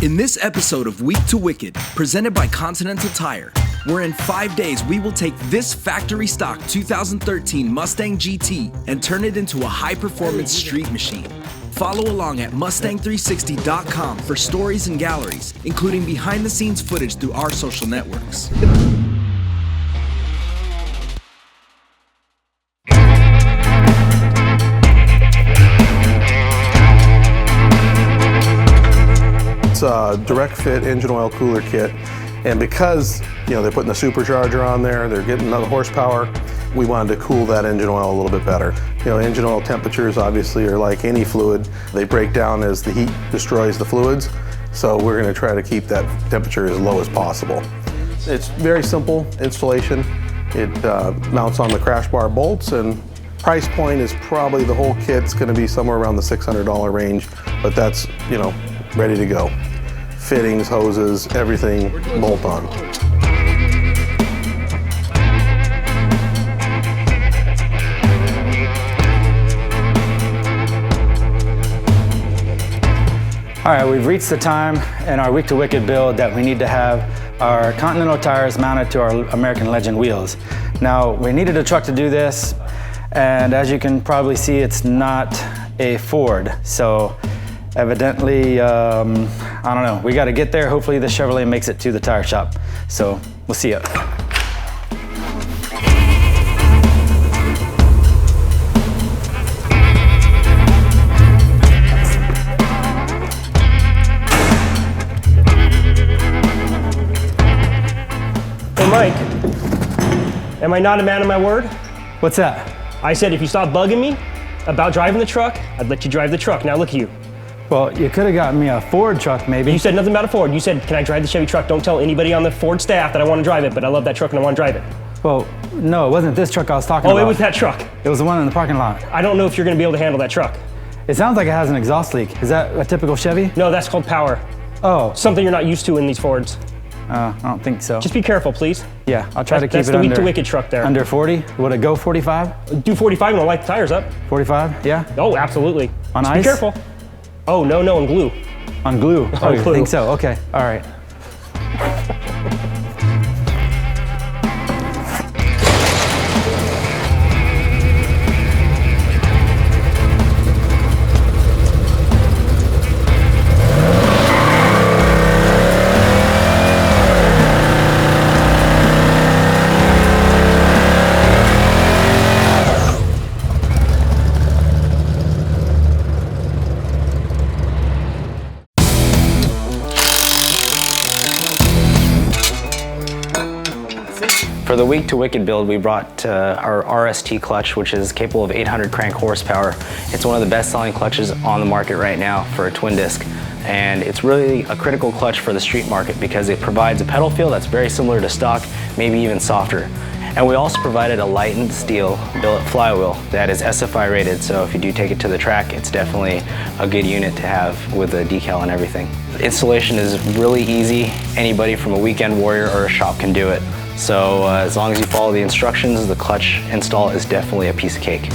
In this episode of Week to Wicked, presented by Continental Tire, where in 5 days we will take this factory stock 2013 Mustang GT and turn it into a high-performance street machine. Follow along at Mustang360.com for stories and galleries, including behind-the-scenes footage through our social networks. It's a direct fit engine oil cooler kit, and because they're putting the supercharger on there, they're getting another horsepower, we wanted to cool that engine oil a little bit better. Engine oil temperatures obviously are like any fluid. They break down as the heat destroys the fluids, so we're going to try to keep that temperature as low as possible. It's very simple installation. It mounts on the crash bar bolts, and price point is probably the whole kit's going to be somewhere around the $600 range, but that's ready to go. Fittings, hoses, everything bolt on. All right, we've reached the time in our Week to Wicked build that we need to have our Continental tires mounted to our American Legend wheels. Now, we needed a truck to do this, and as you can probably see, it's not a Ford. So evidently, I don't know, we gotta get there. Hopefully the Chevrolet makes it to the tire shop. So we'll see ya. Hey Mike, am I not a man of my word? What's that? I said if you stop bugging me about driving the truck, I'd let you drive the truck. Now look at you. Well, you could have gotten me a Ford truck, maybe. You said nothing about a Ford. You said, can I drive the Chevy truck? Don't tell anybody on the Ford staff that I want to drive it, but I love that truck and I want to drive it. Well, no, it wasn't this truck I was talking about. Oh, it was that truck. It was the one in the parking lot. I don't know if you're going to be able to handle that truck. It sounds like it has an exhaust leak. Is that a typical Chevy? No, that's called power. Oh. Something you're not used to in these Fords. I don't think so. Just be careful, please. Yeah, I'll try to keep that's it the under. Week to Wicked truck there. Under 40? Would it go 45? Do 45 and I'll light the tires up. 45, yeah? Oh, absolutely. On Just ice? Be careful. Oh, no, on glue. On glue? On you glue. think so? Okay, all right. For the Week to Wicked build, we brought our RST clutch, which is capable of 800 crank horsepower. It's one of the best-selling clutches on the market right now for a twin disc. And it's really a critical clutch for the street market because it provides a pedal feel that's very similar to stock, maybe even softer. And we also provided a lightened steel billet flywheel that is SFI rated, so if you do take it to the track, it's definitely a good unit to have with a decal and everything. Installation is really easy. Anybody from a weekend warrior or a shop can do it. So as long as you follow the instructions, the clutch install is definitely a piece of cake.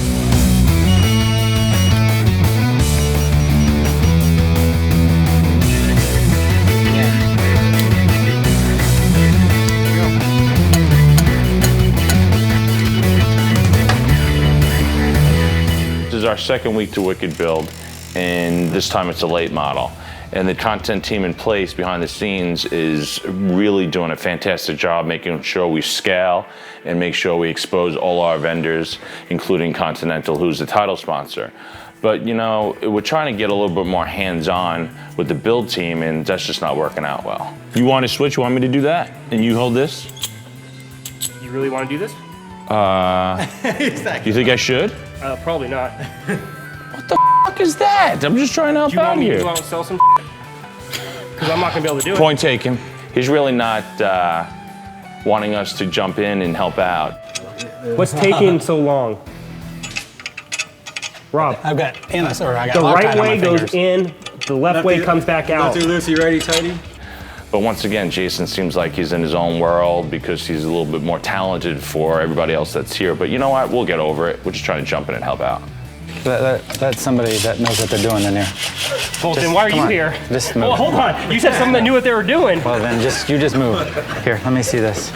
This is our second Week to Wicked build, and this time it's a late model. And the content team in place behind the scenes is really doing a fantastic job making sure we scale and make sure we expose all our vendors, including Continental, who's the title sponsor. But we're trying to get a little bit more hands-on with the build team, and that's just not working out well. You want to switch? You want me to do that? And you hold this? You really want to do this? You think I should? Probably not. What the fuck is that? I'm just trying to help out here. Do you want me to go out and sell some? Because I'm not going to be able to do it. Point taken. He's really not wanting us to jump in and help out. What's taking so long? Rob. I got the Loctite right on my way goes fingers. in, the left way comes back out. Not too loosey, righty, tighty. But once again, Jason seems like he's in his own world because he's a little bit more talented for everybody else that's here. But you know what? We'll get over it. We're just trying to jump in and help out. That's somebody that knows what they're doing in there. Well, then why are you here? Just move. Well, hold on. You said someone that knew what they were doing. Well, then you just move. Here, let me see this.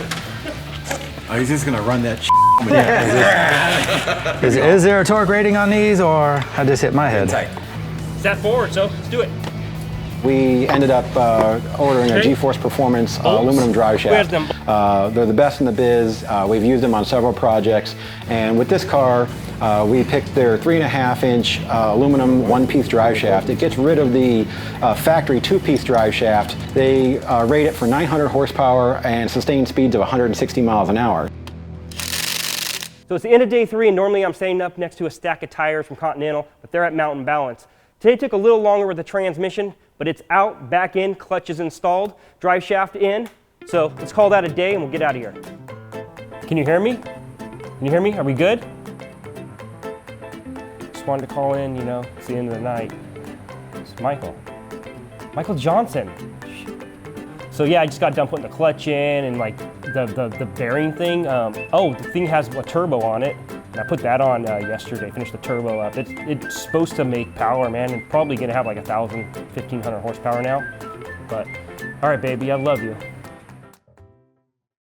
Oh, he's just gonna run that Yeah, is there a torque rating on these, or I just hit my head? It's that forward, so let's do it. We ended up ordering a G-Force Performance aluminum drive shaft. They're the best in the biz. We've used them on several projects. And with this car, we picked their 3.5-inch aluminum one-piece drive shaft. It gets rid of the factory two-piece drive shaft. They rate it for 900 horsepower and sustained speeds of 160 miles an hour. So it's the end of day 3, and normally I'm standing up next to a stack of tires from Continental, but they're at Mountain Balance. Today took a little longer with the transmission, but it's out, back in, clutch is installed, drive shaft in. So let's call that a day and we'll get out of here. Can you hear me? Can you hear me? Are we good? Just wanted to call in, you know, it's the end of the night. It's Michael. Michael Johnson. So yeah, I just got done putting the clutch in and like the bearing thing. Oh, the thing has a turbo on it. I put that on yesterday, finished the turbo up. It's supposed to make power, man, and probably gonna have like 1,000, 1,500 horsepower now. But, all right, baby, I love you.